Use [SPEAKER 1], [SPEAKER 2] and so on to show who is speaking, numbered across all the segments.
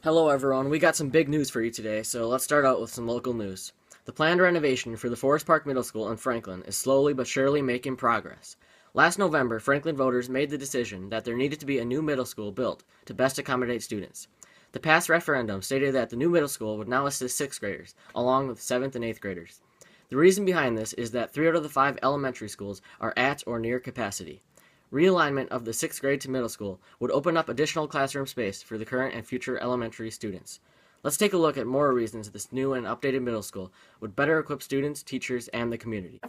[SPEAKER 1] Hello everyone, we got some big news for you today, so let's start out with some local news. The planned renovation for the Forest Park Middle School in Franklin is slowly but surely making progress. Last November, Franklin voters made the decision that there needed to be a new middle school built to best accommodate students. The past referendum stated that the new middle school would now assist 6th graders, along with 7th and 8th graders. The reason behind this is that 3 out of the 5 elementary schools are at or near capacity. Realignment of the 6th grade to middle school would open up additional classroom space for the current and future elementary students. Let's take a look at more reasons this new and updated middle school would better equip students, teachers, and the community.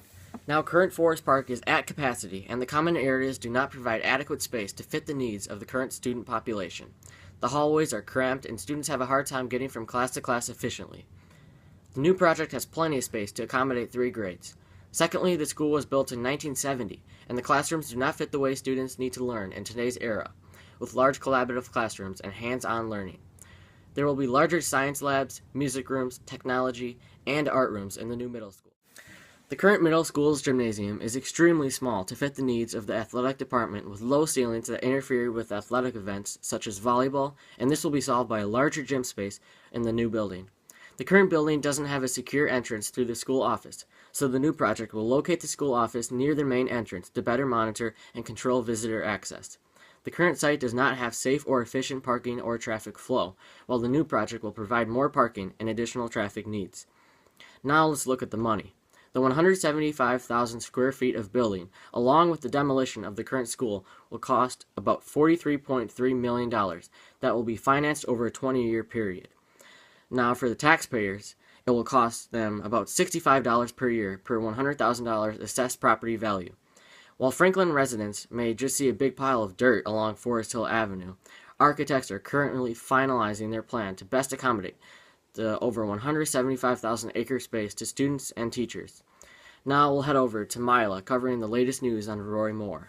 [SPEAKER 1] Now, current Forest Park is at capacity, and the common areas do not provide adequate space to fit the needs of the current student population. The hallways are cramped, and students have a hard time getting from class to class efficiently. The new project has plenty of space to accommodate 3 grades. Secondly, the school was built in 1970, and the classrooms do not fit the way students need to learn in today's era, with large collaborative classrooms and hands-on learning. There will be larger science labs, music rooms, technology, and art rooms in the new middle school. The current middle school's gymnasium is extremely small to fit the needs of the athletic department, with low ceilings that interfere with athletic events such as volleyball, and this will be solved by a larger gym space in the new building. The current building doesn't have a secure entrance through the school office, so the new project will locate the school office near the main entrance to better monitor and control visitor access. The current site does not have safe or efficient parking or traffic flow, while the new project will provide more parking and additional traffic needs. Now let's look at the money. The 175,000 square feet of building, along with the demolition of the current school, will cost about $43.3 million that will be financed over a 20-year period. Now, for the taxpayers, it will cost them about $65 per year per $100,000 assessed property value. While Franklin residents may just see a big pile of dirt along Forest Hill Avenue, architects are currently finalizing their plan to best accommodate the over 175,000 acre space to students and teachers. Now we'll head over to Myla covering the latest news on Roy Moore.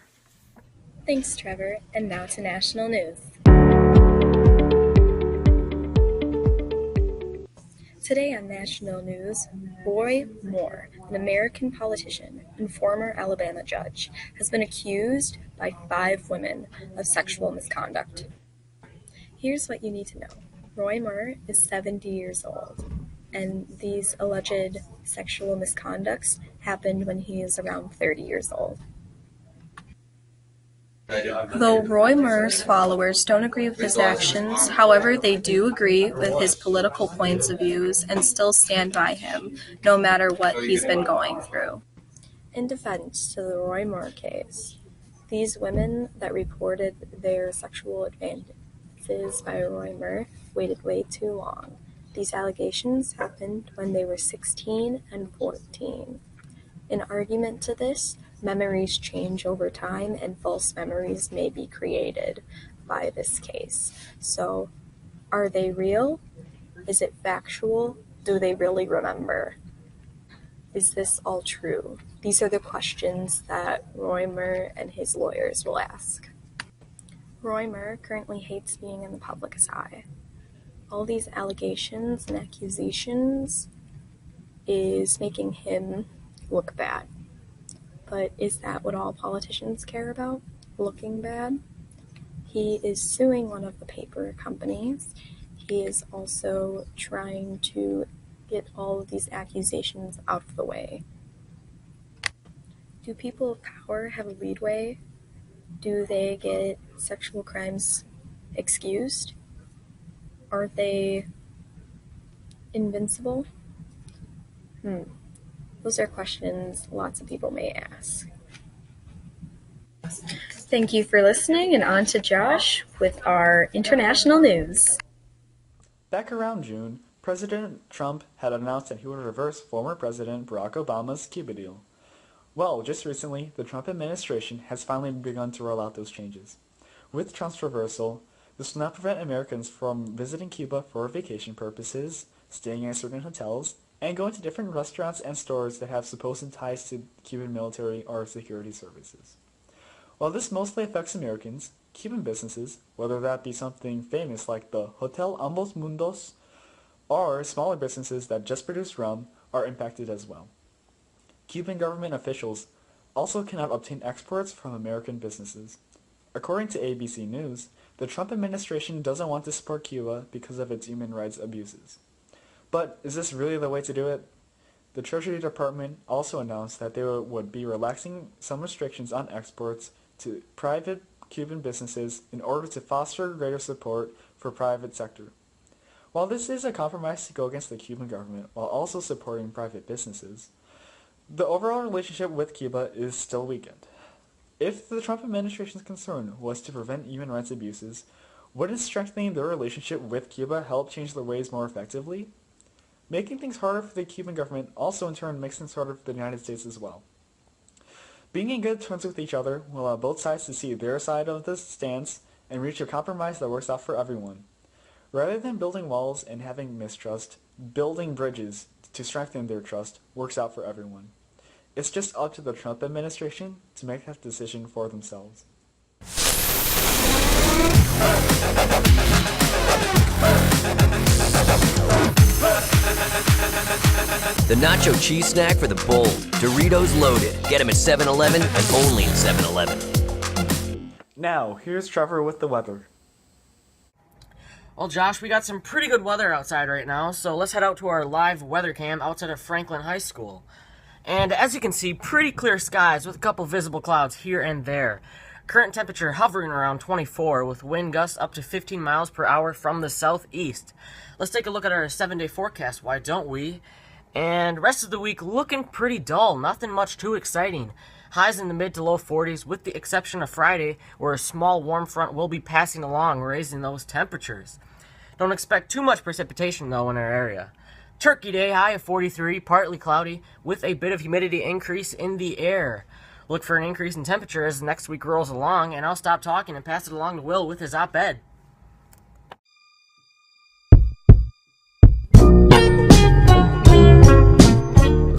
[SPEAKER 2] Thanks, Trevor, and now to national news. Today on national news, Roy Moore, an American politician and former Alabama judge, has been accused by 5 women of sexual misconduct. Here's what you need to know. Roy Moore is 70 years old, and these alleged sexual misconducts happened when he is around 30 years old. Though Roy Moore's followers don't agree with his actions, however, they do agree with his political points of views and still stand by him, no matter what he's been going through. In defense to the Roy Moore case, these women that reported their sexual advances by Roy Moore waited way too long. These allegations happened when they were 16 and 14. In argument to this, memories change over time and false memories may be created by this case. So, are they real? Is it factual? Do they really remember? Is this all true? These are the questions that Roy Moore and his lawyers will ask. Roy Moore currently hates being in the public's eye. All these allegations and accusations is making him look bad. But is that what all politicians care about? Looking bad? He is suing one of the paper companies. He is also trying to get all of these accusations out of the way. Do people of power have a leadway? Do they get sexual crimes excused? Are they invincible? Those are questions lots of people may ask. Thank you for listening, and on to Josh with our international news.
[SPEAKER 3] Back around June, President Trump had announced that he would reverse former President Barack Obama's Cuba deal. Well, just recently, the Trump administration has finally begun to roll out those changes. With Trump's reversal, this will not prevent Americans from visiting Cuba for vacation purposes, staying in certain hotels, and going to different restaurants and stores that have supposed ties to Cuban military or security services. While this mostly affects Americans, Cuban businesses, whether that be something famous like the Hotel Ambos Mundos, or smaller businesses that just produce rum, are impacted as well. Cuban government officials also cannot obtain exports from American businesses. According to ABC News, the Trump administration doesn't want to support Cuba because of its human rights abuses. But is this really the way to do it? The Treasury Department also announced that they would be relaxing some restrictions on exports to private Cuban businesses in order to foster greater support for private sector. While this is a compromise to go against the Cuban government while also supporting private businesses, the overall relationship with Cuba is still weakened. If the Trump administration's concern was to prevent human rights abuses, wouldn't strengthening their relationship with Cuba help change their ways more effectively? Making things harder for the Cuban government also in turn makes things harder for the United States as well. Being in good terms with each other will allow both sides to see their side of the stance and reach a compromise that works out for everyone. Rather than building walls and having mistrust, building bridges to strengthen their trust works out for everyone. It's just up to the Trump administration to make that decision for themselves.
[SPEAKER 4] The nacho cheese snack for the bold. Doritos loaded. Get them at 7-Eleven and only at 7-Eleven.
[SPEAKER 3] Now, here's Trevor with the weather.
[SPEAKER 1] Well, Josh, we got some pretty good weather outside right now, so let's head out to our live weather cam outside of Franklin High School. And as you can see, pretty clear skies with a couple visible clouds here and there. Current temperature hovering around 24 with wind gusts up to 15 miles per hour from the southeast. Let's take a look at our 7-day forecast, why don't we? And rest of the week looking pretty dull, nothing much too exciting. Highs in the mid to low 40s with the exception of Friday where a small warm front will be passing along, raising those temperatures. Don't expect too much precipitation though in our area. Turkey Day, high of 43, partly cloudy, with a bit of humidity increase in the air. Look for an increase in temperature as next week rolls along, and I'll stop talking and pass it along to Will with his op-ed.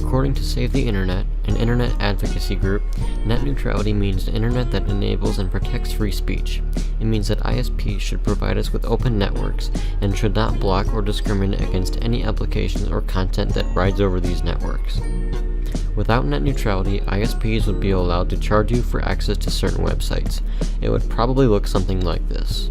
[SPEAKER 5] According to Save the Internet, an internet advocacy group, net neutrality means an internet that enables and protects free speech. It means that ISPs should provide us with open networks and should not block or discriminate against any applications or content that rides over these networks. Without net neutrality, ISPs would be allowed to charge you for access to certain websites. It would probably look something like this.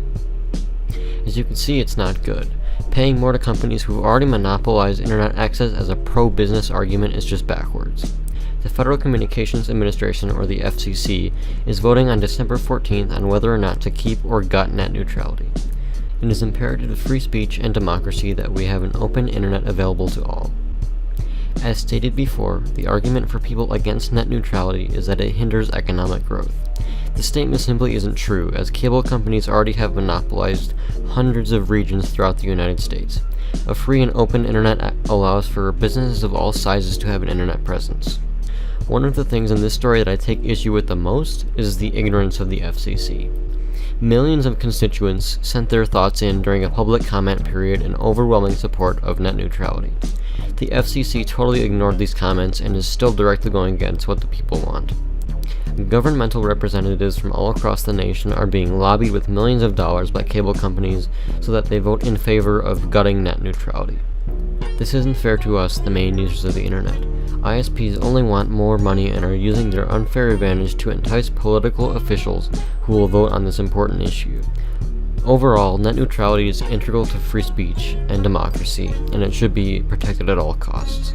[SPEAKER 5] As you can see, it's not good. Paying more to companies who've already monopolized internet access as a pro-business argument is just backwards. The Federal Communications Administration, or the FCC, is voting on December 14th on whether or not to keep or gut net neutrality. It is imperative to free speech and democracy that we have an open internet available to all. As stated before, the argument for people against net neutrality is that it hinders economic growth. The statement simply isn't true, as cable companies already have monopolized hundreds of regions throughout the United States. A free and open internet allows for businesses of all sizes to have an internet presence. One of the things in this story that I take issue with the most is the ignorance of the FCC. Millions of constituents sent their thoughts in during a public comment period in overwhelming support of net neutrality. The FCC totally ignored these comments and is still directly going against what the people want. Governmental representatives from all across the nation are being lobbied with millions of dollars by cable companies so that they vote in favor of gutting net neutrality. This isn't fair to us, the main users of the internet. ISPs only want more money and are using their unfair advantage to entice political officials who will vote on this important issue. Overall, net neutrality is integral to free speech and democracy, and it should be protected at all costs.